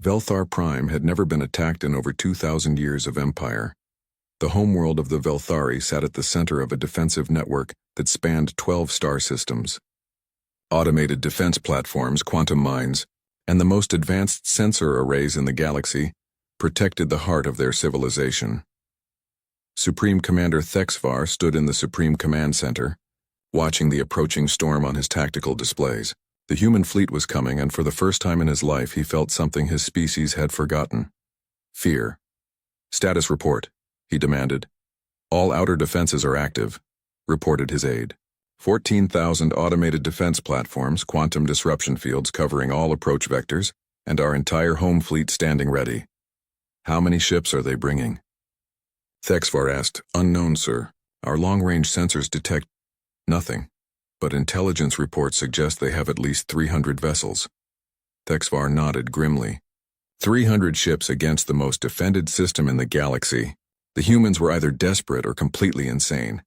Velthar Prime had never been attacked in over 2,000 years of empire. The homeworld of the Velthari sat at the center of a defensive network that spanned 12 star systems. Automated defense platforms, quantum mines, and the most advanced sensor arrays in the galaxy protected the heart of their civilization. Supreme Commander Thexvar stood in the Supreme Command Center, watching the approaching storm on his tactical displays. The human fleet was coming, and for the first time in his life he felt something his species had forgotten. Fear. "Status report," he demanded. "All outer defenses are active," reported his aide. 14,000 automated defense platforms, quantum disruption fields covering all approach vectors, and our entire home fleet standing ready. "How many ships are they bringing?" Thexvar asked. "Unknown, sir. Our long-range sensors detect nothing, but intelligence reports suggest they have at least 300 vessels." Thexvar nodded grimly. 300 ships against the most defended system in the galaxy. The humans were either desperate or completely insane.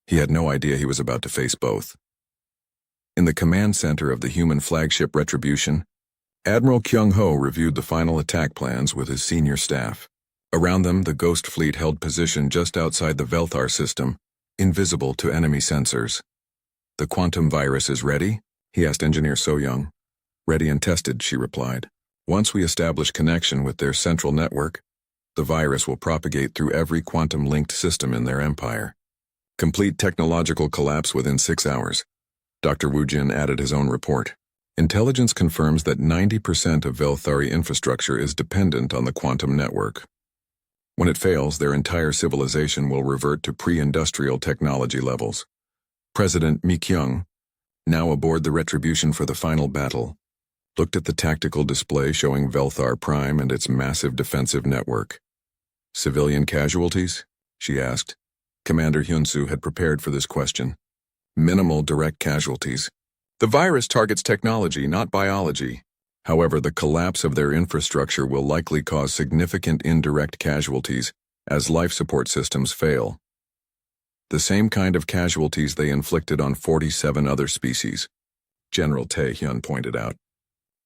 He had no idea he was about to face both. In the command center of the human flagship Retribution, Admiral Kyung-ho reviewed the final attack plans with his senior staff. Around them, the Ghost Fleet held position just outside the Velthar system, invisible to enemy sensors. "The quantum virus is ready?" he asked Engineer So-young. "Ready and tested," she replied. "Once we establish connection with their central network, the virus will propagate through every quantum-linked system in their empire. Complete technological collapse within 6 hours." Dr. Wu Jin added his own report. "Intelligence confirms that 90% of Velthari infrastructure is dependent on the quantum network. When it fails, their entire civilization will revert to pre-industrial technology levels." President Mi Kyung, now aboard the Retribution for the final battle, looked at the tactical display showing Velthar Prime and its massive defensive network. "Civilian casualties?" she asked. Commander Hyunsu had prepared for this question. "Minimal direct casualties. The virus targets technology, not biology. However, the collapse of their infrastructure will likely cause significant indirect casualties as life support systems fail. The same kind of casualties they inflicted on 47 other species," General Tae-hyun pointed out.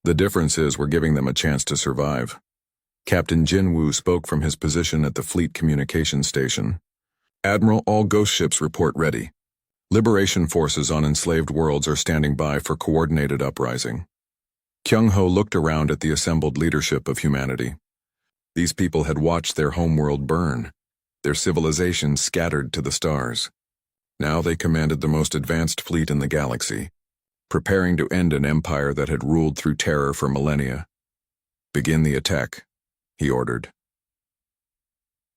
"The difference is we're giving them a chance to survive." Captain Jin-woo spoke from his position at the fleet communications station. "Admiral, all ghost ships report ready. Liberation forces on enslaved worlds are standing by for coordinated uprising." Kyung-ho looked around at the assembled leadership of humanity. These people had watched their homeworld burn, their civilization scattered to the stars. Now they commanded the most advanced fleet in the galaxy, preparing to end an empire that had ruled through terror for millennia. "Begin the attack," he ordered.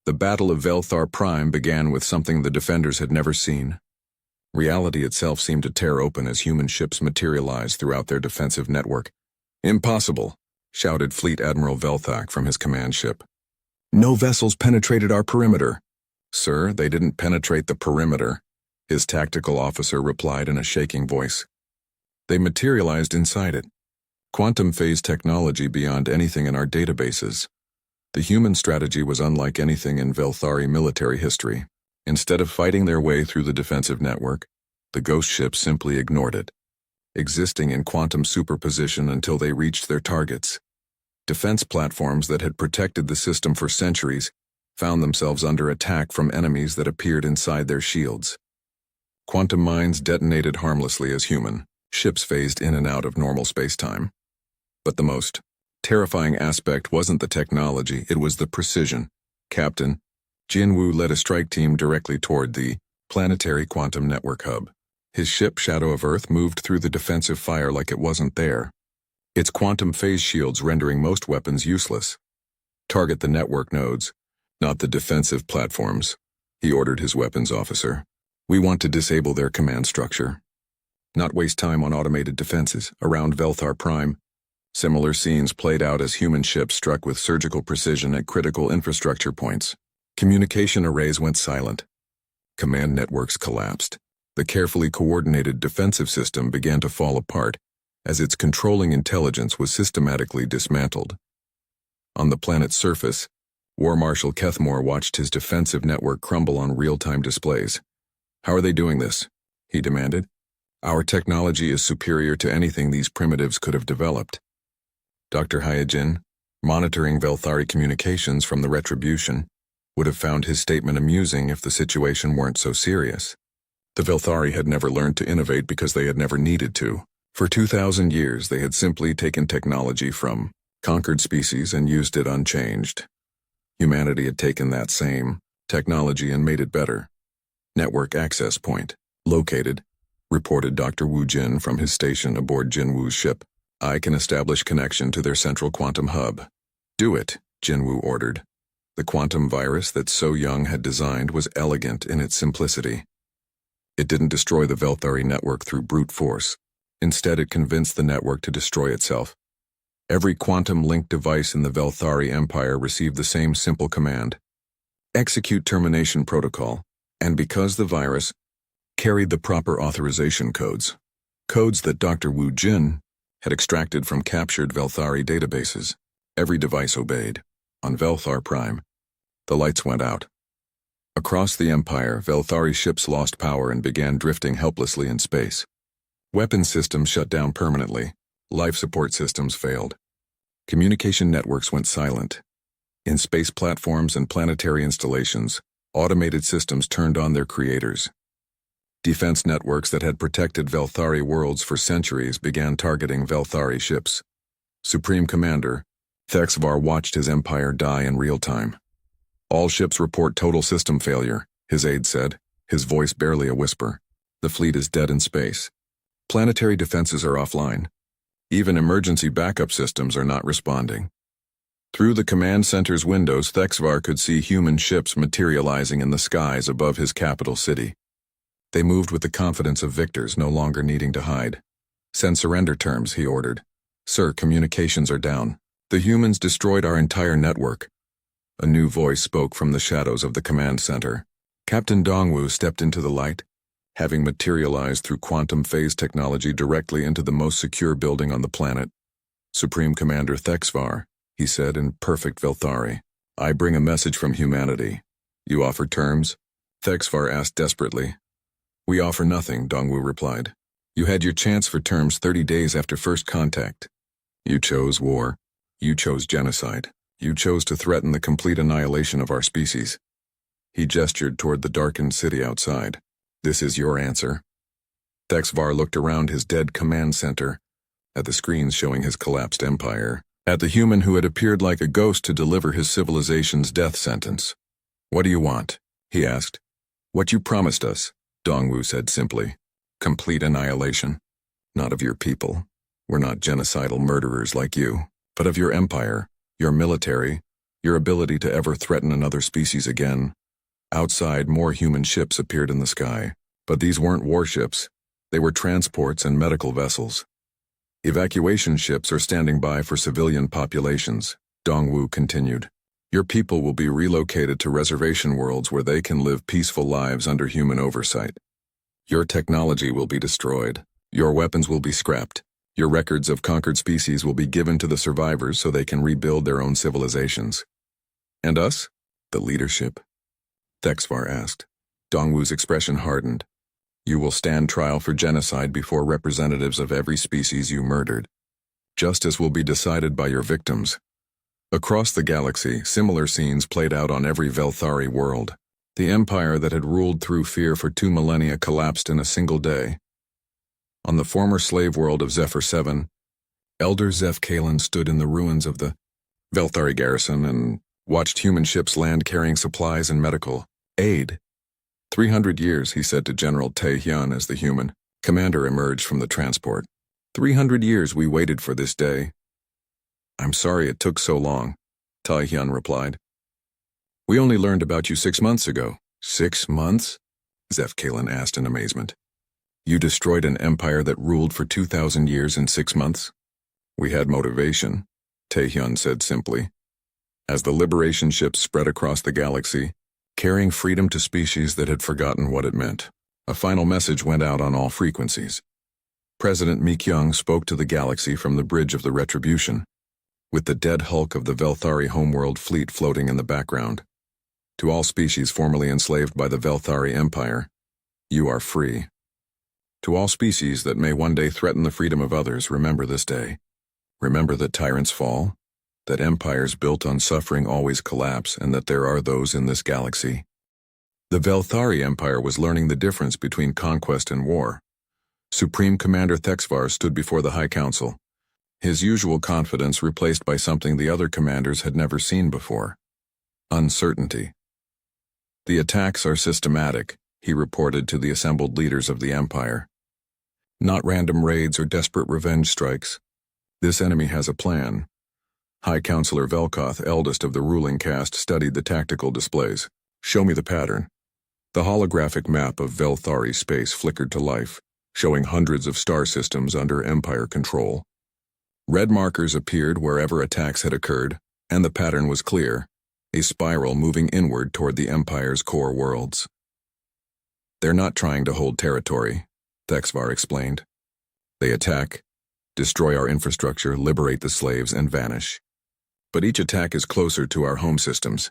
The Battle of Velthar Prime began with something the defenders had never seen. Reality itself seemed to tear open as human ships materialized throughout their defensive network. "Impossible," shouted Fleet Admiral Velthak from his command ship. "No vessels penetrated our perimeter." "Sir, they didn't penetrate the perimeter," his tactical officer replied in a shaking voice. "They materialized inside it. Quantum phase technology beyond anything in our databases." The human strategy was unlike anything in Velthari military history. Instead of fighting their way through the defensive network, the ghost ships simply ignored it, existing in quantum superposition until they reached their targets. Defense platforms that had protected the system for centuries found themselves under attack from enemies that appeared inside their shields. Quantum mines detonated harmlessly as human ships phased in and out of normal space-time. But the most terrifying aspect wasn't the technology, it was the precision. Captain Jin-woo led a strike team directly toward the planetary quantum network hub. His ship, Shadow of Earth, moved through the defensive fire like it wasn't there, its quantum phase shields rendering most weapons useless. "Target the network nodes, not the defensive platforms," he ordered his weapons officer. "We want to disable their command structure. Not waste time on automated defenses." Around Velthar Prime, similar scenes played out as human ships struck with surgical precision at critical infrastructure points. Communication arrays went silent. Command networks collapsed. The carefully coordinated defensive system began to fall apart as its controlling intelligence was systematically dismantled. On the planet's surface, War Marshal Kethmore watched his defensive network crumble on real-time displays. "How are they doing this?" he demanded. "Our technology is superior to anything these primitives could have developed." Dr. Hyojin, Monitoring Velthari communications from the Retribution would have found his statement amusing if the situation weren't so serious. The Velthari had never learned to innovate because they had never needed to. For 2,000 years, they had simply taken technology from conquered species and used it unchanged. Humanity had taken that same technology and made it better. Network access point located, reported Dr. Wu Jin from his station aboard Jin Wu's ship. I can establish connection to their central quantum hub. Do it, Jin Wu ordered. The quantum virus that So Young had designed was elegant in its simplicity. It didn't destroy the Velthari network through brute force. Instead, it convinced the network to destroy itself. Every quantum-linked device in the Velthari Empire received the same simple command: execute termination protocol, and because the virus carried the proper authorization codes that Dr. Wu Jin had extracted from captured Velthari databases, every device obeyed. On Velthar Prime, the lights went out. Across the Empire, Velthari ships lost power and began drifting helplessly in space. Weapons systems shut down permanently. Life support systems failed. Communication networks went silent. In space platforms and planetary installations, automated systems turned on their creators. Defense networks that had protected Velthari worlds for centuries began targeting Velthari ships. Supreme Commander Thexvar watched his empire die in real time. All ships report total system failure, his aide said, his voice barely a whisper. The fleet is dead in space. Planetary defenses are offline. Even emergency backup systems are not responding. Through the command center's windows, Thexvar could see human ships materializing in the skies above his capital city. They moved with the confidence of victors, no longer needing to hide. Send surrender terms, he ordered. Sir, communications are down. The humans destroyed our entire network. A new voice spoke from the shadows of the command center. Captain Dongwu stepped into the light, having materialized through quantum phase technology directly into the most secure building on the planet. Supreme Commander Thexvar, he said in perfect Velthari, I bring a message from humanity. You offer terms? Thexvar asked desperately. We offer nothing, Dongwu replied. You had your chance for terms 30 days after first contact. You chose war. You chose genocide. You chose to threaten the complete annihilation of our species. He gestured toward the darkened city outside. This is your answer. Thexvar looked around his dead command center, at the screens showing his collapsed empire, at the human who had appeared like a ghost to deliver his civilization's death sentence. What do you want? He asked. What you promised us, Dongwu said simply. Complete annihilation. Not of your people. We're not genocidal murderers like you, but of your empire, your military, your ability to ever threaten another species again. Outside, more human ships appeared in the sky, but these weren't warships. They were transports and medical vessels. Evacuation ships are standing by for civilian populations, Dongwu continued. Your people will be relocated to reservation worlds where they can live peaceful lives under human oversight. Your technology will be destroyed. Your weapons will be scrapped. Your records of conquered species will be given to the survivors so they can rebuild their own civilizations. And us? The leadership? Thexvar asked. Dongwu's expression hardened. You will stand trial for genocide before representatives of every species you murdered. Justice will be decided by your victims. Across the galaxy, similar scenes played out on every Velthari world. The empire that had ruled through fear for 2 millennia collapsed in a single day. On the former slave world of Zephyr 7, Elder Zeph Kalen stood in the ruins of the Velthari garrison and watched human ships land carrying supplies and medical aid. 300 years, he said to General Tae Hyun as the human commander emerged from the transport. 300 years we waited for this day. I'm sorry it took so long, Tae Hyun replied. We only learned about you 6 months ago. 6 months? Zeph Kalen asked in amazement. You destroyed an empire that ruled for 2,000 years in 6 months? We had motivation, Tae Hyun said simply. As the liberation ships spread across the galaxy, carrying freedom to species that had forgotten what it meant, a final message went out on all frequencies. President Mi Kyung spoke to the galaxy from the bridge of the Retribution, with the dead hulk of the Velthari homeworld fleet floating in the background. To all species formerly enslaved by the Velthari Empire, you are free. To all species that may one day threaten the freedom of others, remember this day. Remember that tyrants fall, that empires built on suffering always collapse and that there are those in this galaxy. The Velthari Empire was learning the difference between conquest and war. Supreme Commander Thexvar stood before the High Council, his usual confidence replaced by something the other commanders had never seen before: uncertainty. The attacks are systematic, he reported to the assembled leaders of the Empire. Not random raids or desperate revenge strikes. This enemy has a plan. High Counselor Velkoth, eldest of the ruling caste, studied the tactical displays. Show me the pattern. The holographic map of Velthari space flickered to life, showing hundreds of star systems under Empire control. Red markers appeared wherever attacks had occurred, and the pattern was clear: a spiral moving inward toward the Empire's core worlds. They're not trying to hold territory, Thexvar explained. They attack, destroy our infrastructure, liberate the slaves, and vanish. But each attack is closer to our home systems.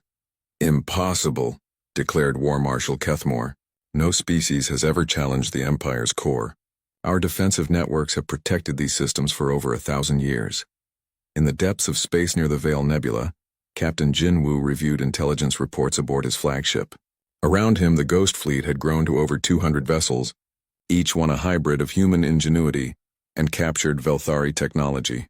Impossible, declared War Marshal Kethmore. No species has ever challenged the Empire's core. Our defensive networks have protected these systems for over 1,000 years. In the depths of space near the Vale Nebula, Captain Jin Woo reviewed intelligence reports aboard his flagship. Around him, the Ghost Fleet had grown to over 200 vessels, each one a hybrid of human ingenuity and captured Velthari technology.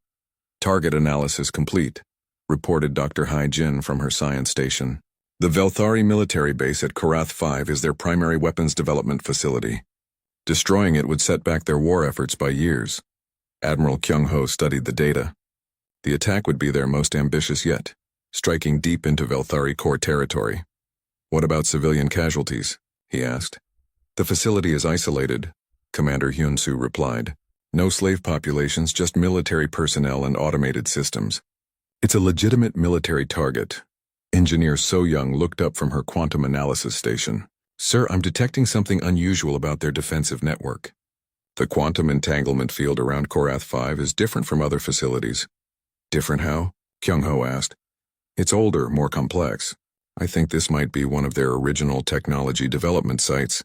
Target analysis complete, reported Dr. Hai Jin from her science station. The Velthari military base at Korath 5 is their primary weapons development facility. Destroying it would set back their war efforts by years. Admiral Kyung-ho studied the data. The attack would be their most ambitious yet, striking deep into Velthari core territory. What about civilian casualties? He asked. The facility is isolated, Commander Hyun-soo replied. No slave populations, just military personnel and automated systems. It's a legitimate military target. Engineer So-young looked up from her quantum analysis station. Sir, I'm detecting something unusual about their defensive network. The quantum entanglement field around Korath 5 is different from other facilities. Different how? Kyung-ho asked. It's older, more complex. I think this might be one of their original technology development sites.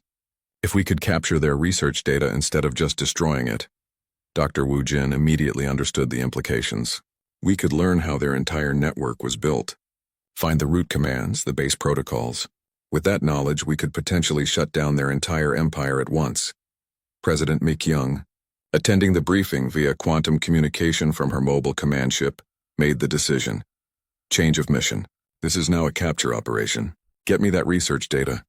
If we could capture their research data instead of just destroying it. Dr. Woo Jin immediately understood the implications. We could learn how their entire network was built. Find the root commands, the base protocols. With that knowledge, we could potentially shut down their entire empire at once. President Mi-kyung, attending the briefing via quantum communication from her mobile command ship, made the decision. Change of mission. This is now a capture operation. Get me that research data.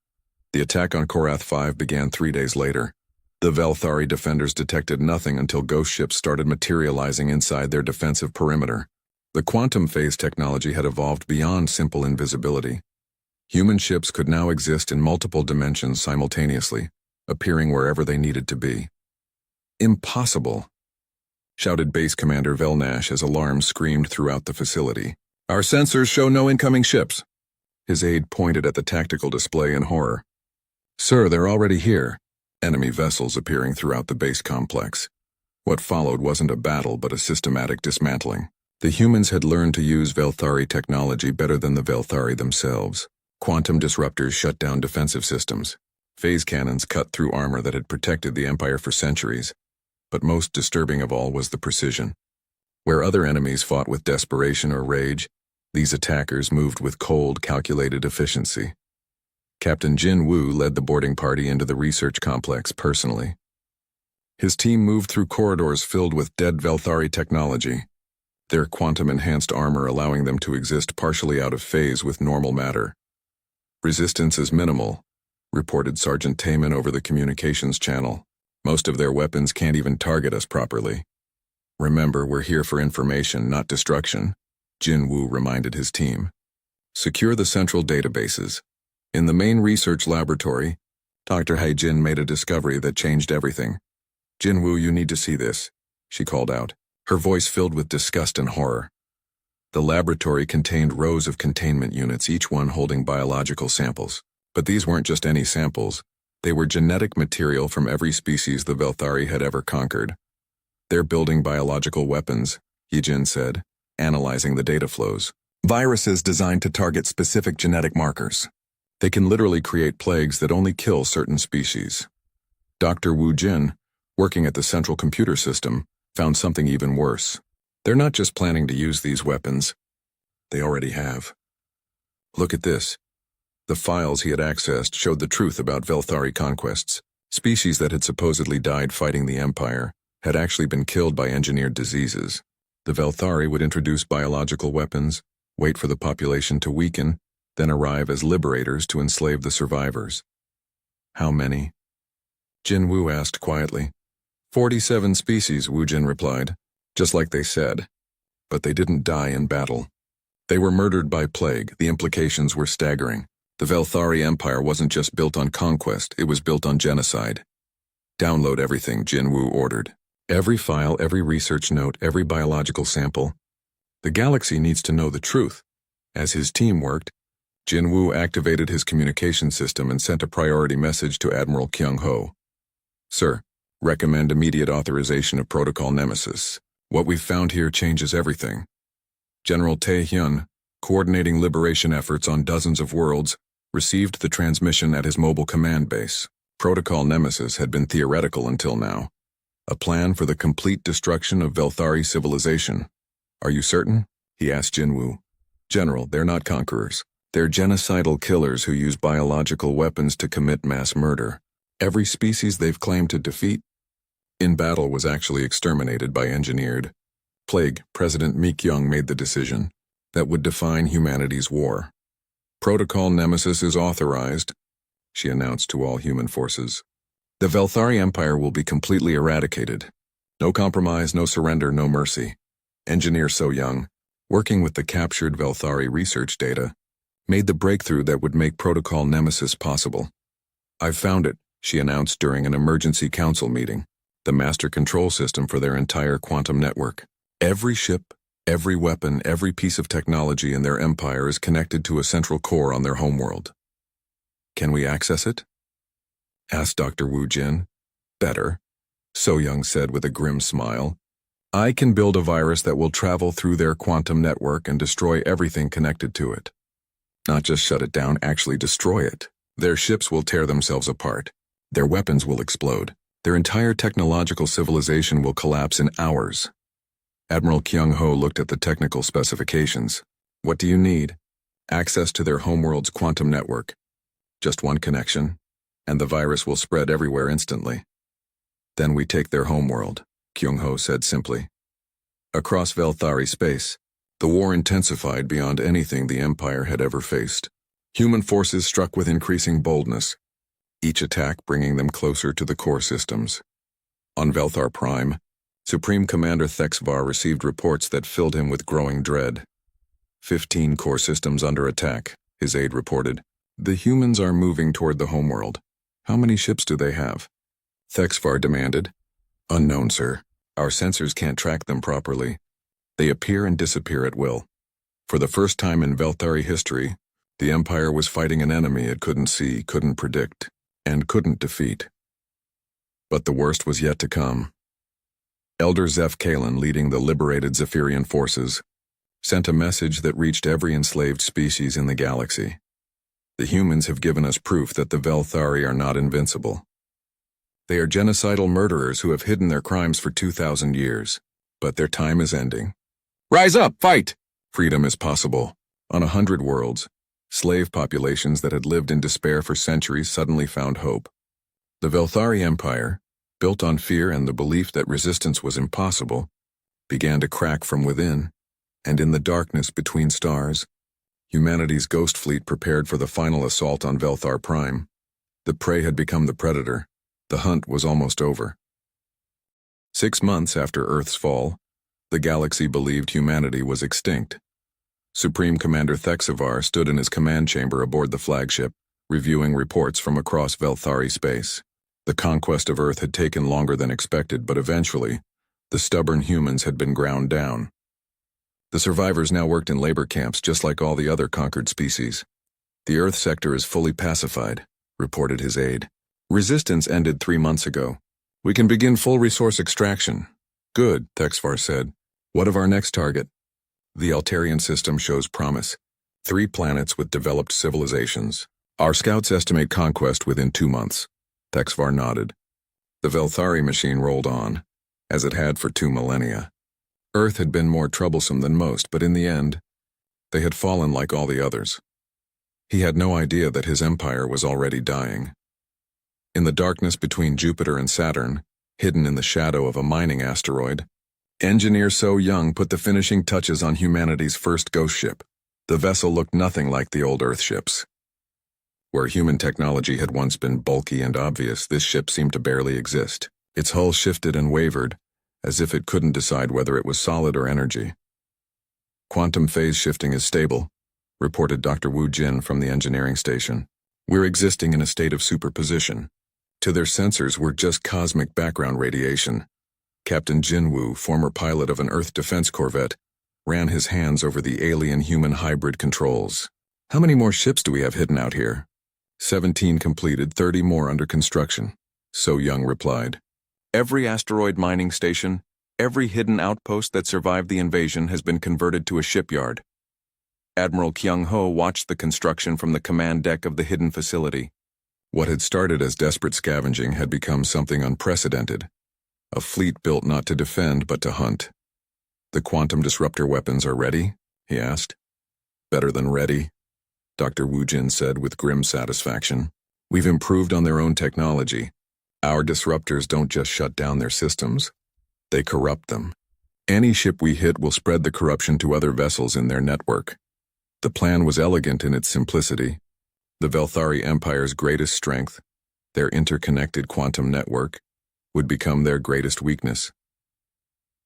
The attack on Korath 5 began 3 days later. The Velthari defenders detected nothing until ghost ships started materializing inside their defensive perimeter. The quantum phase technology had evolved beyond simple invisibility. Human ships could now exist in multiple dimensions simultaneously, appearing wherever they needed to be. Impossible, shouted Base Commander Velnash as alarms screamed throughout the facility. Our sensors show no incoming ships. His aide pointed at the tactical display in horror. Sir, they're already here. Enemy vessels appearing throughout the base complex. What followed wasn't a battle but a systematic dismantling. The humans had learned to use Velthari technology better than the Velthari themselves. Quantum disruptors shut down defensive systems. Phase cannons cut through armor that had protected the Empire for centuries. But most disturbing of all was the precision. Where other enemies fought with desperation or rage, these attackers moved with cold, calculated efficiency. Captain Jin Woo led the boarding party into the research complex personally. His team moved through corridors filled with dead Velthari technology, their quantum-enhanced armor allowing them to exist partially out of phase with normal matter. Resistance is minimal, reported Sergeant Taman over the communications channel. Most of their weapons can't even target us properly. Remember, we're here for information, not destruction, Jin Woo reminded his team. Secure the central databases. In the main research laboratory, Dr. Hai Jin made a discovery that changed everything. Jin Woo, you need to see this, she called out, her voice filled with disgust and horror. The laboratory contained rows of containment units, each one holding biological samples. But these weren't just any samples. They were genetic material from every species the Velthari had ever conquered. They're building biological weapons, Yijin said, analyzing the data flows. Viruses designed to target specific genetic markers. They can literally create plagues that only kill certain species. Dr. Woo Jin, working at the central computer system, found something even worse. They're not just planning to use these weapons. They already have. Look at this. The files he had accessed showed the truth about Velthari conquests. Species that had supposedly died fighting the Empire had actually been killed by engineered diseases. The Velthari would introduce biological weapons, wait for the population to weaken, then arrive as liberators to enslave the survivors. How many? Jin Wu asked quietly. 47 species, Wu Jin replied, just like they said. But they didn't die in battle. They were murdered by plague. The implications were staggering. The Velthari Empire wasn't just built on conquest, it was built on genocide. Download everything, Jin Wu ordered. Every file, every research note, every biological sample. The galaxy needs to know the truth. As his team worked, Jin Wu activated his communication system and sent a priority message to Admiral Kyung-ho. Sir, recommend immediate authorization of Protocol Nemesis. What we've found here changes everything. General Tae-hyun, coordinating liberation efforts on dozens of worlds, received the transmission at his mobile command base. Protocol Nemesis had been theoretical until now. A plan for the complete destruction of Velthari civilization. Are you certain? He asked Jin Wu. General, they're not conquerors. They're genocidal killers who use biological weapons to commit mass murder. Every species they've claimed to defeat in battle was actually exterminated by engineered plague. President Mi Kyung made the decision that would define humanity's war. Protocol Nemesis is authorized, she announced to all human forces. The Velthari Empire will be completely eradicated. No compromise, no surrender, no mercy. Engineer So Young, working with the captured Velthari research data, made the breakthrough that would make Protocol Nemesis possible. I've found it, she announced during an emergency council meeting. The master control system for their entire quantum network. Every ship, every weapon, every piece of technology in their empire is connected to a central core on their homeworld. Can we access it? Asked Dr. Wu Jin. Better, So Young said with a grim smile. I can build a virus that will travel through their quantum network and destroy everything connected to it. Not just shut it down, actually destroy it. Their ships will tear themselves apart. Their weapons will explode. Their entire technological civilization will collapse in hours. Admiral Kyung-ho looked at the technical specifications. What do you need? Access to their homeworld's quantum network. Just one connection, and the virus will spread everywhere instantly. Then we take their homeworld, Kyung-ho said simply. Across Velthari space, the war intensified beyond anything the Empire had ever faced. Human forces struck with increasing boldness, each attack bringing them closer to the core systems. On Velthar Prime, Supreme Commander Thexvar received reports that filled him with growing dread. 15 core systems under attack, his aide reported. The humans are moving toward the homeworld. How many ships do they have? Thexvar demanded. Unknown, sir. Our sensors can't track them properly. They appear and disappear at will. For the first time in Velthari history, the Empire was fighting an enemy it couldn't see, couldn't predict, and couldn't defeat. But the worst was yet to come. Elder Zeph Kalen, leading the liberated Zephyrian forces, sent a message that reached every enslaved species in the galaxy. The humans have given us proof that the Velthari are not invincible. They are genocidal murderers who have hidden their crimes for 2,000 years, but their time is ending. Rise up, fight! Freedom is possible. On 100 worlds, slave populations that had lived in despair for centuries suddenly found hope. The Velthari Empire, built on fear and the belief that resistance was impossible, began to crack from within, and in the darkness between stars, humanity's ghost fleet prepared for the final assault on Velthar Prime. The prey had become the predator. The hunt was almost over. 6 months after Earth's fall, the galaxy believed humanity was extinct. Supreme Commander Thexvar stood in his command chamber aboard the flagship, reviewing reports from across Velthari space. The conquest of Earth had taken longer than expected, but eventually, the stubborn humans had been ground down. The survivors now worked in labor camps just like all the other conquered species. The Earth sector is fully pacified, reported his aide. Resistance ended 3 months ago. We can begin full resource extraction. Good, Thexvar said. What of our next target? The Altarian system shows promise. 3 planets with developed civilizations. Our scouts estimate conquest within 2 months. Thexvar nodded. The Velthari machine rolled on, as it had for 2 millennia. Earth had been more troublesome than most, but in the end, They had fallen like all the others. He had no idea that his empire was already dying. In the darkness between Jupiter and Saturn, hidden in the shadow of a mining asteroid, engineer So Young put the finishing touches on humanity's first ghost ship. The vessel looked nothing like the old Earth ships. Where human technology had once been bulky and obvious, this ship seemed to barely exist. Its hull shifted and wavered, as if it couldn't decide whether it was solid or energy. "Quantum phase shifting is stable," reported Dr. Wu Jin from the engineering station. "We're existing in a state of superposition. To their sensors, we're just cosmic background radiation." Captain Jin Wu, former pilot of an Earth defense corvette, ran his hands over the alien-human hybrid controls. "How many more ships do we have hidden out here?" 17 completed, 30 more under construction, So Young replied. "Every asteroid mining station, every hidden outpost that survived the invasion has been converted to a shipyard." Admiral Kyung Ho watched the construction from the command deck of the hidden facility. What had started as desperate scavenging had become something unprecedented. A fleet built not to defend but to hunt. "The quantum disruptor weapons are ready?" he asked. "Better than ready," Dr. Wu Jin said with grim satisfaction. "We've improved on their own technology. Our disruptors don't just shut down their systems, they corrupt them. Any ship we hit will spread the corruption to other vessels in their network." The plan was elegant in its simplicity. The Velthari Empire's greatest strength, their interconnected quantum network, would become their greatest weakness.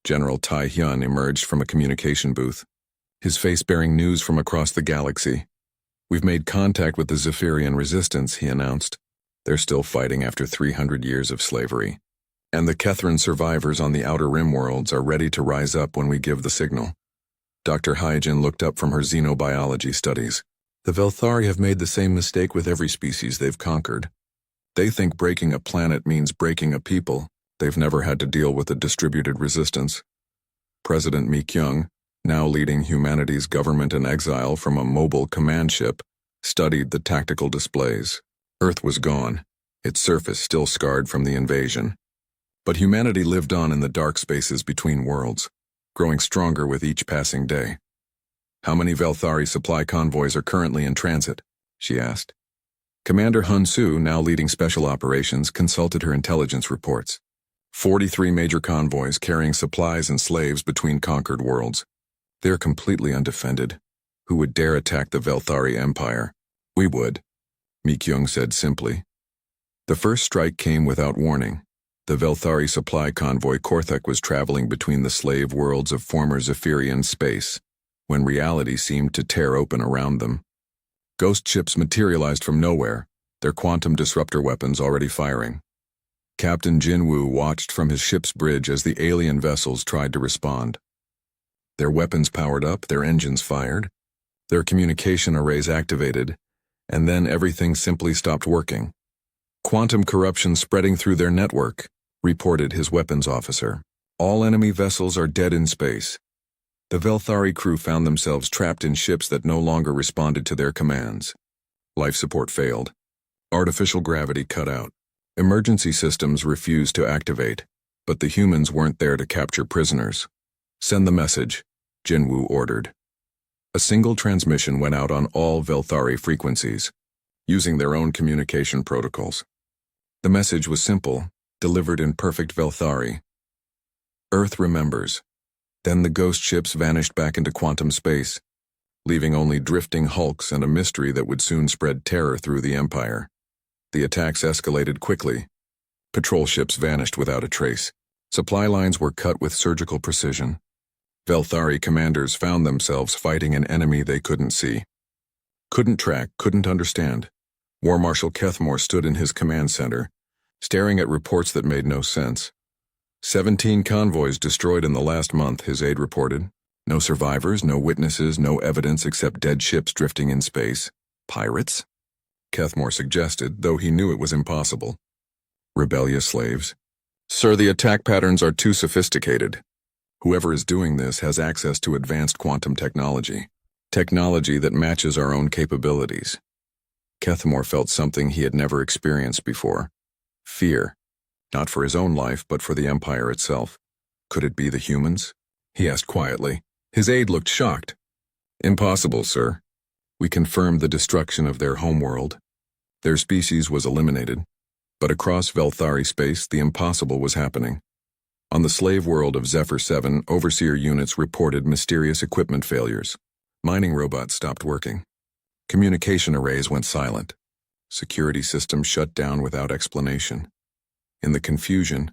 General Tai Hyun emerged from a communication booth, his face bearing news from across the galaxy. "We've made contact with the Zephyrian resistance," he announced. "They're still fighting after 300 years of slavery. And the Kethran survivors on the Outer Rim worlds are ready to rise up when we give the signal." Dr. Hyjin looked up from her xenobiology studies. "The Velthari have made the same mistake with every species they've conquered. They think breaking a planet means breaking a people. They've never had to deal with a distributed resistance." President Mi Kyung, now leading humanity's government in exile from a mobile command ship, studied the tactical displays. Earth was gone, its surface still scarred from the invasion. But humanity lived on in the dark spaces between worlds, growing stronger with each passing day. "How many Velthari supply convoys are currently in transit?" she asked. Commander Hun Su, now leading special operations, consulted her intelligence reports. 43 major convoys carrying supplies and slaves between conquered worlds. "They're completely undefended. Who would dare attack the Velthari Empire?" "We would," Mi Kyung said simply. The first strike came without warning. The Velthari supply convoy Korthek was traveling between the slave worlds of former Zephyrian space, when reality seemed to tear open around them. Ghost ships materialized from nowhere, their quantum disruptor weapons already firing. Captain Jin Woo watched from his ship's bridge as the alien vessels tried to respond. Their weapons powered up, their engines fired, their communication arrays activated, and then everything simply stopped working. "Quantum corruption spreading through their network," reported his weapons officer. "All enemy vessels are dead in space." The Velthari crew found themselves trapped in ships that no longer responded to their commands. Life support failed. Artificial gravity cut out. Emergency systems refused to activate, but the humans weren't there to capture prisoners. "Send the message," Jinwoo ordered. A single transmission went out on all Velthari frequencies, using their own communication protocols. The message was simple, delivered in perfect Velthari. "Earth remembers." Then the ghost ships vanished back into quantum space, leaving only drifting hulks and a mystery that would soon spread terror through the Empire. The attacks escalated quickly. Patrol ships vanished without a trace. Supply lines were cut with surgical precision. Velthari commanders found themselves fighting an enemy they couldn't see, couldn't track, couldn't understand. War Marshal Kethmore stood in his command center, staring at reports that made no sense. 17 convoys destroyed in the last month, his aide reported. No survivors, no witnesses, no evidence except dead ships drifting in space. Pirates? Kethmore suggested, though he knew it was impossible. Rebellious slaves? "Sir, the attack patterns are too sophisticated. Whoever is doing this has access to advanced quantum technology. Technology that matches our own capabilities." Kethmore felt something he had never experienced before. Fear. Not for his own life, but for the Empire itself. Could it be the humans? He asked quietly. His aide looked shocked. Impossible, sir. We confirmed the destruction of their homeworld. Their species was eliminated. But across Velthari space, the impossible was happening. On the slave world of Zephyr 7, overseer units reported mysterious equipment failures. Mining robots stopped working. Communication arrays went silent. Security systems shut down without explanation. In the confusion,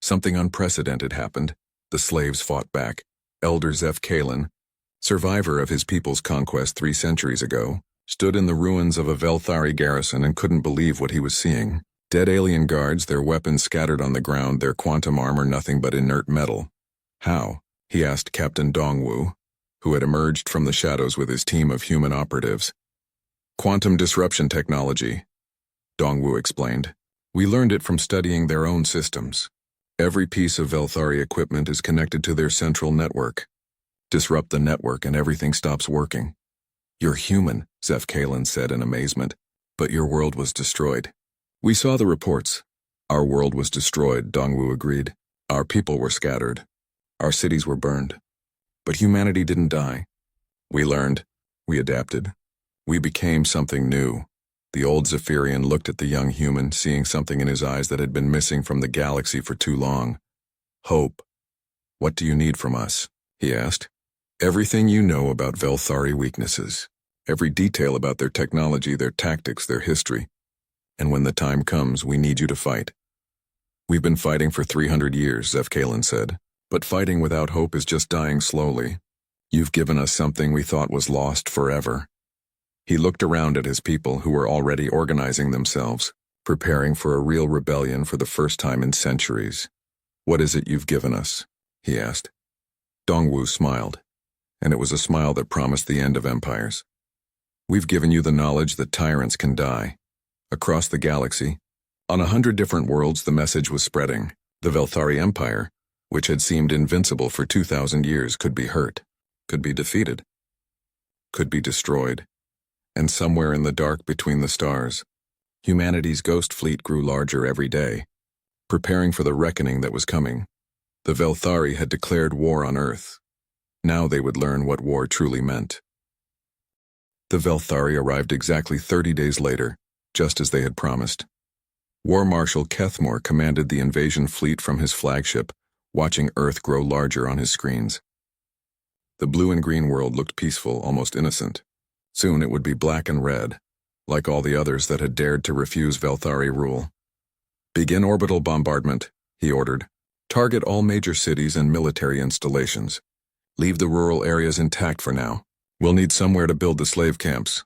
something unprecedented happened. The slaves fought back. Elder Zeph Kalen, survivor of his people's conquest 3 centuries ago, stood in the ruins of a Velthari garrison and couldn't believe what he was seeing. Dead alien guards, their weapons scattered on the ground, their quantum armor nothing but inert metal. How? He asked Captain Dongwu, who had emerged from the shadows with his team of human operatives. Quantum disruption technology, Dongwu explained. We learned it from studying their own systems. Every piece of Velthari equipment is connected to their central network. Disrupt the network and everything stops working. You're human, Zeph Kalen said in amazement, but your world was destroyed. We saw the reports. Our world was destroyed, Dongwu agreed. Our people were scattered. Our cities were burned. But humanity didn't die. We learned. We adapted. We became something new. The old Zephyrian looked at the young human, seeing something in his eyes that had been missing from the galaxy for too long. Hope. What do you need from us? He asked. Everything you know about Velthari weaknesses. Every detail about their technology, their tactics, their history. And when the time comes, we need you to fight. We've been fighting for 300 years, Zeph Kalen said, but fighting without hope is just dying slowly. You've given us something we thought was lost forever. He looked around at his people who were already organizing themselves, preparing for a real rebellion for the first time in centuries. What is it you've given us? He asked. Dongwu smiled, and it was a smile that promised the end of empires. We've given you the knowledge that tyrants can die. Across the galaxy, on 100 different worlds, the message was spreading. The Velthari Empire, which had seemed invincible for 2,000 years, could be hurt, could be defeated, could be destroyed. And somewhere in the dark between the stars, humanity's ghost fleet grew larger every day. Preparing for the reckoning that was coming, the Velthari had declared war on Earth. Now they would learn what war truly meant. The Velthari arrived exactly 30 days later, just as they had promised. War Marshal Kethmore commanded the invasion fleet from his flagship, watching Earth grow larger on his screens. The blue and green world looked peaceful, almost innocent. Soon it would be black and red, like all the others that had dared to refuse Velthari rule. Begin orbital bombardment, he ordered. Target all major cities and military installations. Leave the rural areas intact for now. We'll need somewhere to build the slave camps.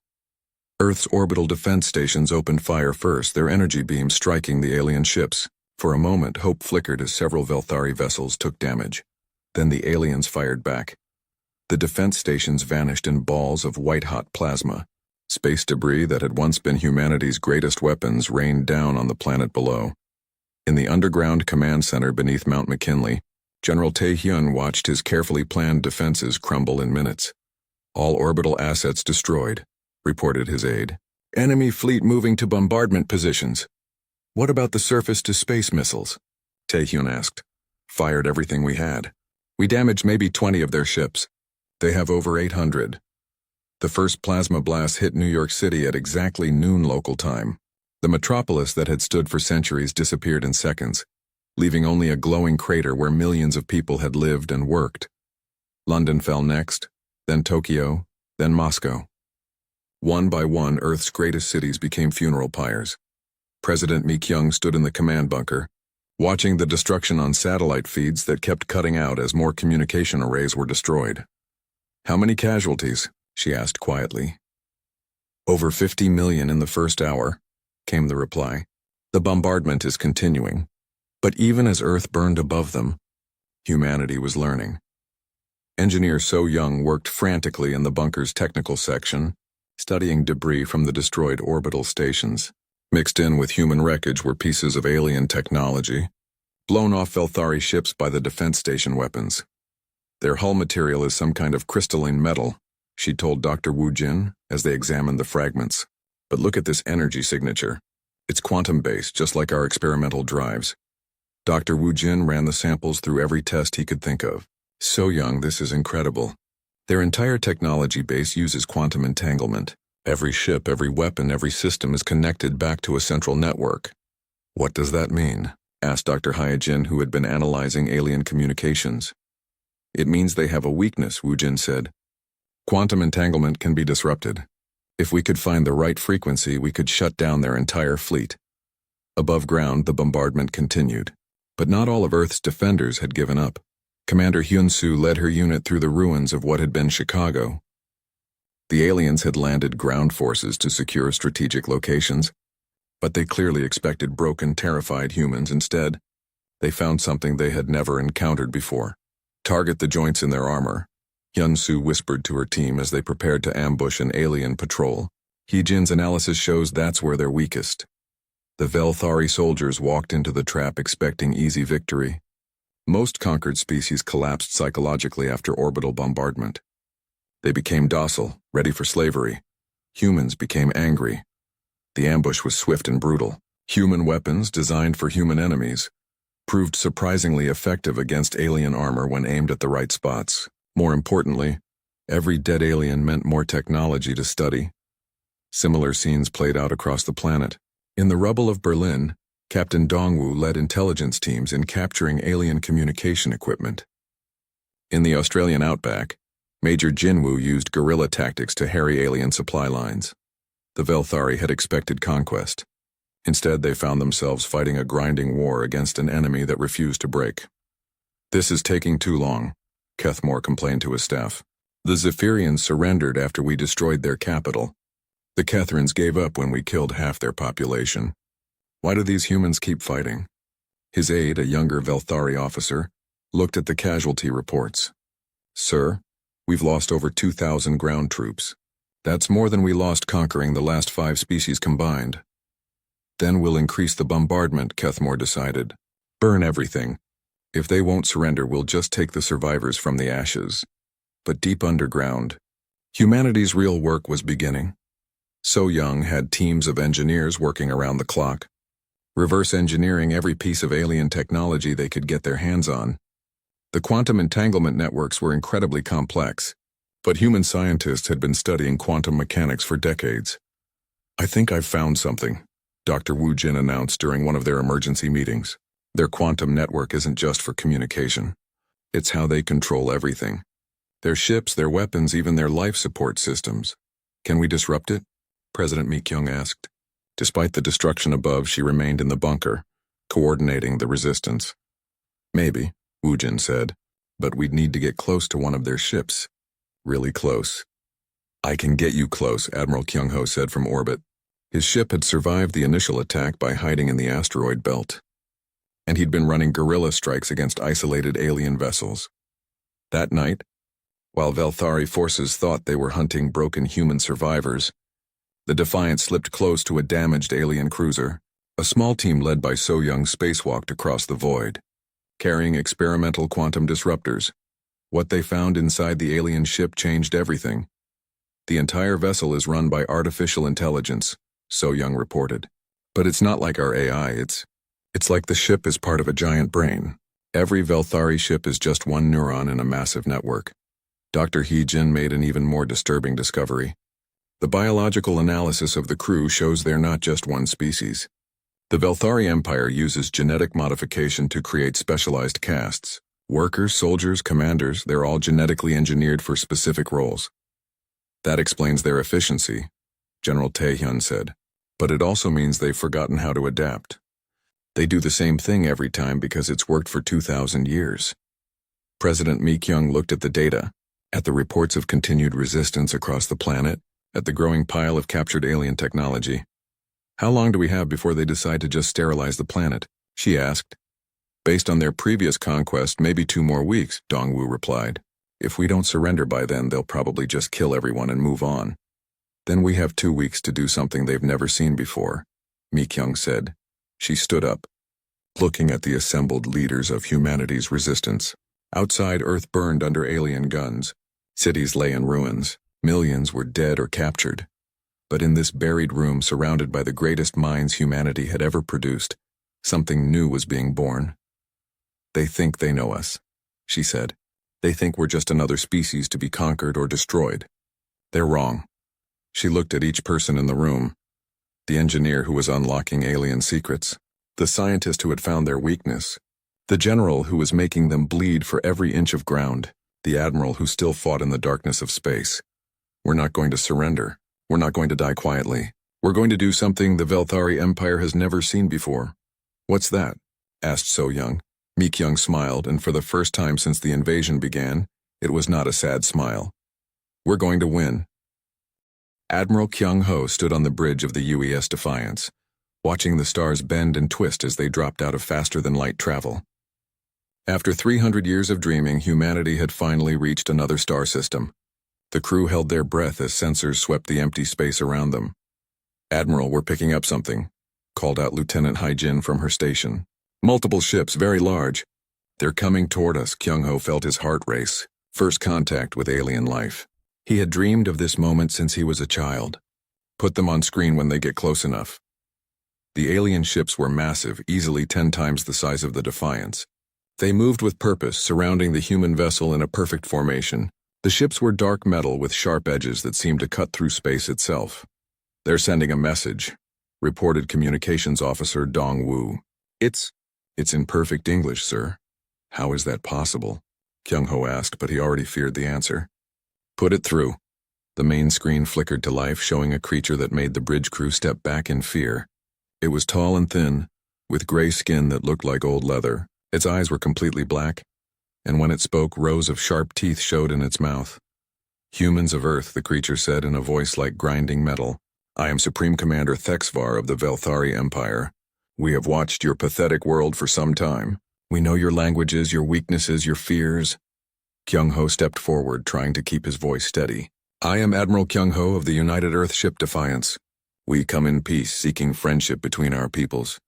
Earth's orbital defense stations opened fire first, their energy beams striking the alien ships. For a moment, hope flickered as several Velthari vessels took damage. Then the aliens fired back. The defense stations vanished in balls of white-hot plasma. Space debris that had once been humanity's greatest weapons rained down on the planet below. In the underground command center beneath Mount McKinley, General Tae-hyun watched his carefully planned defenses crumble in minutes. All orbital assets destroyed, reported his aide. Enemy fleet moving to bombardment positions. What about the surface-to-space missiles? Tae-hyun asked. Fired everything we had. We damaged maybe 20 of their ships. They have over 800. The first plasma blast hit New York City at exactly noon local time. The metropolis that had stood for centuries disappeared in seconds, leaving only a glowing crater where millions of people had lived and worked. London fell next, then Tokyo, then Moscow. One by one, Earth's greatest cities became funeral pyres. President Mi-kyung stood in the command bunker, watching the destruction on satellite feeds that kept cutting out as more communication arrays were destroyed. How many casualties? She asked quietly. Over 50 million in the first hour, came the reply. The bombardment is continuing. But even as Earth burned above them, humanity was learning. Engineer So Young worked frantically in the bunker's technical section, studying debris from the destroyed orbital stations. Mixed in with human wreckage were pieces of alien technology, blown off Velthari ships by the defense station weapons. Their hull material is some kind of crystalline metal, she told Dr. Wu Jin as they examined the fragments. But look at this energy signature. It's quantum-based, just like our experimental drives. Dr. Wu Jin ran the samples through every test he could think of. So Young, this is incredible. Their entire technology base uses quantum entanglement. Every ship, every weapon, every system is connected back to a central network. What does that mean? Asked Dr. Hyojin, who had been analyzing alien communications. It means they have a weakness, Woo-jin said. Quantum entanglement can be disrupted. If we could find the right frequency, we could shut down their entire fleet. Above ground, the bombardment continued. But not all of Earth's defenders had given up. Commander Hyun-soo led her unit through the ruins of what had been Chicago. The aliens had landed ground forces to secure strategic locations, but they clearly expected broken, terrified humans instead. They found something they had never encountered before. Target the joints in their armor, Hyun-soo whispered to her team as they prepared to ambush an alien patrol. Hee-jin's analysis shows that's where they're weakest. The Velthari soldiers walked into the trap expecting easy victory. Most conquered species collapsed psychologically after orbital bombardment. They became docile, ready for slavery. Humans became angry. The ambush was swift and brutal. Human weapons, designed for human enemies, proved surprisingly effective against alien armor when aimed at the right spots. More importantly, every dead alien meant more technology to study. Similar scenes played out across the planet. In the rubble of Berlin, Captain Dongwoo led intelligence teams in capturing alien communication equipment. In the Australian outback, Major Jinwoo used guerrilla tactics to harry alien supply lines. The Velthari had expected conquest. Instead, they found themselves fighting a grinding war against an enemy that refused to break. "This is taking too long," Kethmore complained to his staff. "The Zephyrians surrendered after we destroyed their capital. The Kethrans gave up when we killed half their population. Why do these humans keep fighting?" His aide, a younger Velthari officer, looked at the casualty reports. "Sir, we've lost over 2,000 ground troops. That's more than we lost conquering the last 5 species combined." "Then we'll increase the bombardment," Kethmore decided. "Burn everything. If they won't surrender, we'll just take the survivors from the ashes." But deep underground, humanity's real work was beginning. So Young had teams of engineers working around the clock, reverse engineering every piece of alien technology they could get their hands on. The quantum entanglement networks were incredibly complex, but human scientists had been studying quantum mechanics for decades. "I think I've found something," Dr. Woo-jin announced during one of their emergency meetings. "Their quantum network isn't just for communication. It's how they control everything. Their ships, their weapons, even their life support systems. Can we disrupt it?" President Mi-kyung asked. Despite the destruction above, she remained in the bunker, coordinating the resistance. "Maybe," Woo-jin said, "but we'd need to get close to one of their ships. Really close." "I can get you close," Admiral Kyung-ho said from orbit. His ship had survived the initial attack by hiding in the asteroid belt, and he'd been running guerrilla strikes against isolated alien vessels. That night, while Velthari forces thought they were hunting broken human survivors, the Defiant slipped close to a damaged alien cruiser. A small team led by So Young spacewalked across the void, carrying experimental quantum disruptors. What they found inside the alien ship changed everything. "The entire vessel is run by artificial intelligence," So Young reported. "But it's not like our AI, it's like the ship is part of a giant brain. Every Velthari ship is just one neuron in a massive network." Dr. Hee-jin made an even more disturbing discovery. The biological analysis of the crew shows they're not just one species. The Velthari Empire uses genetic modification to create specialized castes. Workers, soldiers, commanders, they're all genetically engineered for specific roles. "That explains their efficiency," General Tae-hyun said. "But it also means they've forgotten how to adapt. They do the same thing every time because it's worked for 2,000 years." President Mi-kyung looked at the data, at the reports of continued resistance across the planet, at the growing pile of captured alien technology. "How long do we have before they decide to just sterilize the planet?" she asked. "Based on their previous conquest, maybe 2 more weeks, Dongwoo replied. "If we don't surrender by then, they'll probably just kill everyone and move on. Then we have 2 weeks to do something they've never seen before," Mi-kyung said. She stood up, looking at the assembled leaders of humanity's resistance. Outside, Earth burned under alien guns. Cities lay in ruins. Millions were dead or captured. But in this buried room surrounded by the greatest minds humanity had ever produced, something new was being born. "They think they know us," she said. They think we're just another species to be conquered or destroyed. They're wrong. She looked at each person in the room. The engineer who was unlocking alien secrets, the scientist who had found their weakness, the general who was making them bleed for every inch of ground, the admiral who still fought in the darkness of space. We're not going to surrender. We're not going to die quietly. We're going to do something the Velthari Empire has never seen before. What's that? Asked So Young. Mi Kyung smiled, and for the first time since the invasion began, it was not a sad smile. We're going to win. Admiral Kyung Ho stood on the bridge of the UES Defiance, watching the stars bend and twist as they dropped out of faster-than-light travel. After 300 years of dreaming, humanity had finally reached another star system. The crew held their breath as sensors swept the empty space around them. "Admiral, we're picking up something," called out Lieutenant Hai-jin from her station. "Multiple ships, very large. They're coming toward us." Kyung Ho felt his heart race. First contact with alien life. He had dreamed of this moment since he was a child. Put them on screen when they get close enough. The alien ships were massive, easily 10 times the size of the Defiance. They moved with purpose, surrounding the human vessel in a perfect formation. The ships were dark metal with sharp edges that seemed to cut through space itself. "They're sending a message," reported Communications Officer Dong Wu. It's in perfect English, sir." "How is that possible?" Kyung Ho asked, but he already feared the answer. "Put it through." The main screen flickered to life, showing a creature that made the bridge crew step back in fear. It was tall and thin, with gray skin that looked like old leather. Its eyes were completely black, and when it spoke, rows of sharp teeth showed in its mouth. "Humans of Earth," the creature said in a voice like grinding metal. "I am Supreme Commander Thexvar of the Velthari Empire. We have watched your pathetic world for some time. We know your languages, your weaknesses, your fears." Kyung Ho stepped forward, trying to keep his voice steady. "I am Admiral Kyung Ho of the United Earth ship Defiance. We come in peace, seeking friendship between our peoples."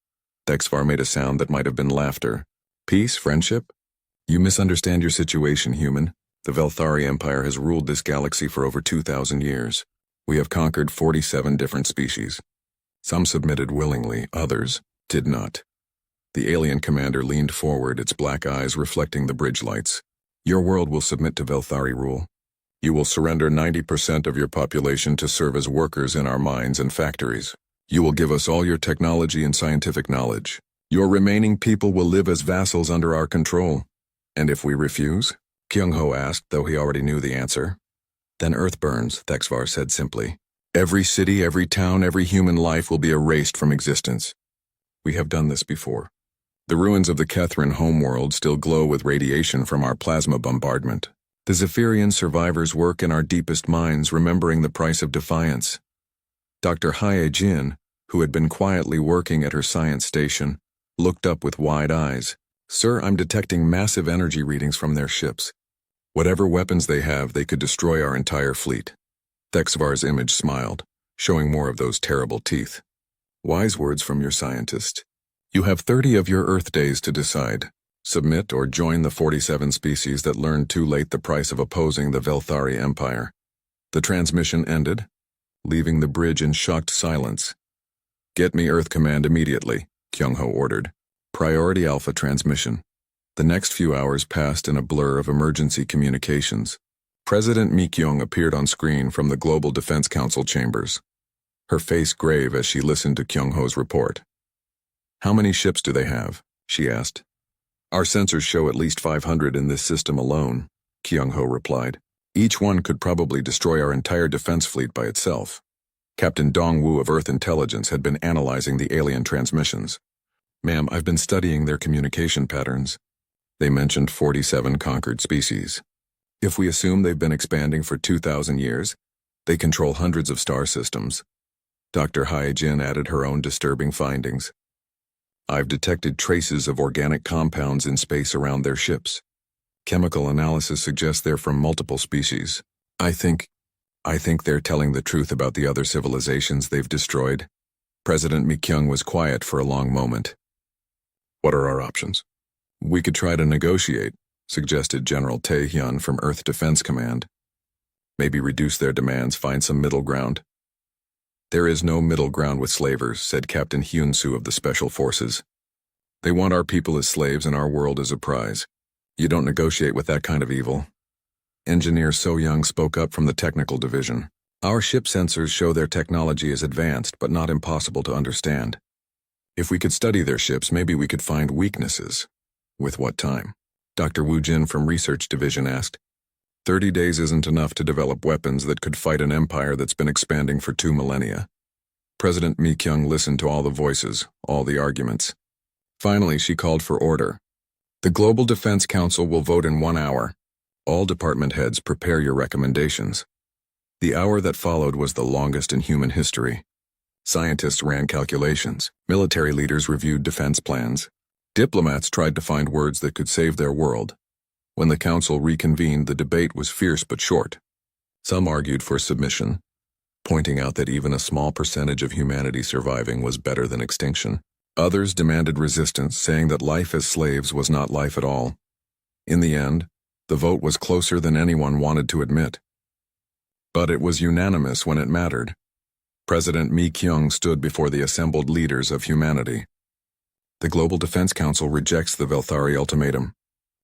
Thexvar made a sound that might have been laughter. "Peace? Friendship? You misunderstand your situation, human. The Velthari Empire has ruled this galaxy for over 2,000 years. We have conquered 47 different species. Some submitted willingly, others did not." The alien commander leaned forward, its black eyes reflecting the bridge lights. "Your world will submit to Velthari rule. You will surrender 90% of your population to serve as workers in our mines and factories. You will give us all your technology and scientific knowledge. Your remaining people will live as vassals under our control." "And if we refuse?" Kyung Ho asked, though he already knew the answer. "Then Earth burns," Thexvar said simply. "Every city, every town, every human life will be erased from existence. We have done this before. The ruins of the Kethrin homeworld still glow with radiation from our plasma bombardment. The Zephyrian survivors work in our deepest minds, remembering the price of defiance." Dr. Hai-jin, who had been quietly working at her science station, looked up with wide eyes. "Sir, I'm detecting massive energy readings from their ships. Whatever weapons they have, they could destroy our entire fleet." Thexvar's image smiled, showing more of those terrible teeth. "Wise words from your scientist. You have 30 of your Earth days to decide. Submit or join the 47 species that learned too late the price of opposing the Velthari Empire." The transmission ended, leaving the bridge in shocked silence. "Get me Earth Command immediately," Kyung Ho ordered. Priority Alpha transmission. The next few hours passed in a blur of emergency communications. President Mi Kyung appeared on screen from the Global Defense Council chambers, her face grave as she listened to Kyung Ho's report. "How many ships do they have?" she asked. "Our sensors show at least 500 in this system alone," Kyung Ho replied. "Each one could probably destroy our entire defense fleet by itself." Captain Dong Wu of Earth Intelligence had been analyzing the alien transmissions. "Ma'am, I've been studying their communication patterns. They mentioned 47 conquered species. If we assume they've been expanding for 2,000 years, they control hundreds of star systems." Dr. Hai-jin added her own disturbing findings. "I've detected traces of organic compounds in space around their ships. Chemical analysis suggests they're from multiple species. I think they're telling the truth about the other civilizations they've destroyed." President Mi Kyung was quiet for a long moment. "What are our options?" "We could try to negotiate," suggested General Tae-hyun from Earth Defense Command. "Maybe reduce their demands, find some middle ground." "There is no middle ground with slavers," said Captain Hyun-soo of the Special Forces. "They want our people as slaves and our world as a prize. You don't negotiate with that kind of evil. Engineer So Young spoke up from the technical division. Our ship sensors show their technology is advanced but not impossible to understand. If we could study their ships, maybe we could find weaknesses. With what time? Dr. Wu Jin from Research Division asked. 30 days isn't enough to develop weapons that could fight an empire that's been expanding for 2 millennia. President Mi Kyung listened to all the voices, all the arguments. Finally, she called for order. The Global Defense Council will vote in 1 hour. All department heads prepare your recommendations. The hour that followed was the longest in human history. Scientists ran calculations. Military leaders reviewed defense plans. Diplomats tried to find words that could save their world. When the council reconvened, the debate was fierce but short. Some argued for submission, pointing out that even a small percentage of humanity surviving was better than extinction. Others demanded resistance, saying that life as slaves was not life at all. In the end, the vote was closer than anyone wanted to admit. But it was unanimous when it mattered. President Mi Kyung stood before the assembled leaders of humanity. The Global Defense Council rejects the Velthari ultimatum.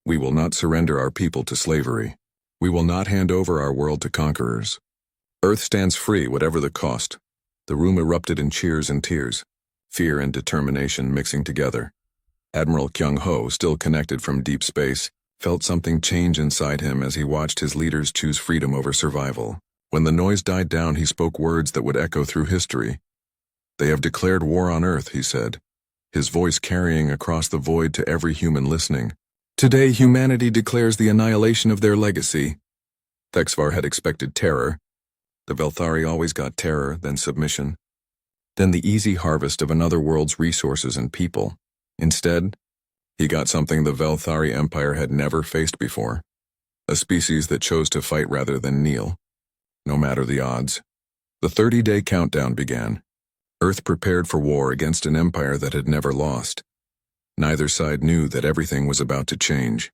We will not surrender our people to slavery. We will not hand over our world to conquerors. Earth stands free, whatever the cost. The room erupted in cheers and tears, fear and determination mixing together. Admiral Kyung Ho, still connected from deep space, felt something change inside him as he watched his leaders choose freedom over survival. When the noise died down, he spoke words that would echo through history. They have declared war on Earth, he said, his voice carrying across the void to every human listening. Today, humanity declares the annihilation of their legacy. Thexvar had expected terror. The Velthari always got terror, then submission, then the easy harvest of another world's resources and people. Instead, he got something the Velthari Empire had never faced before, a species that chose to fight rather than kneel, no matter the odds. The 30-day countdown began. Earth prepared for war against an empire that had never lost. Neither side knew that everything was about to change.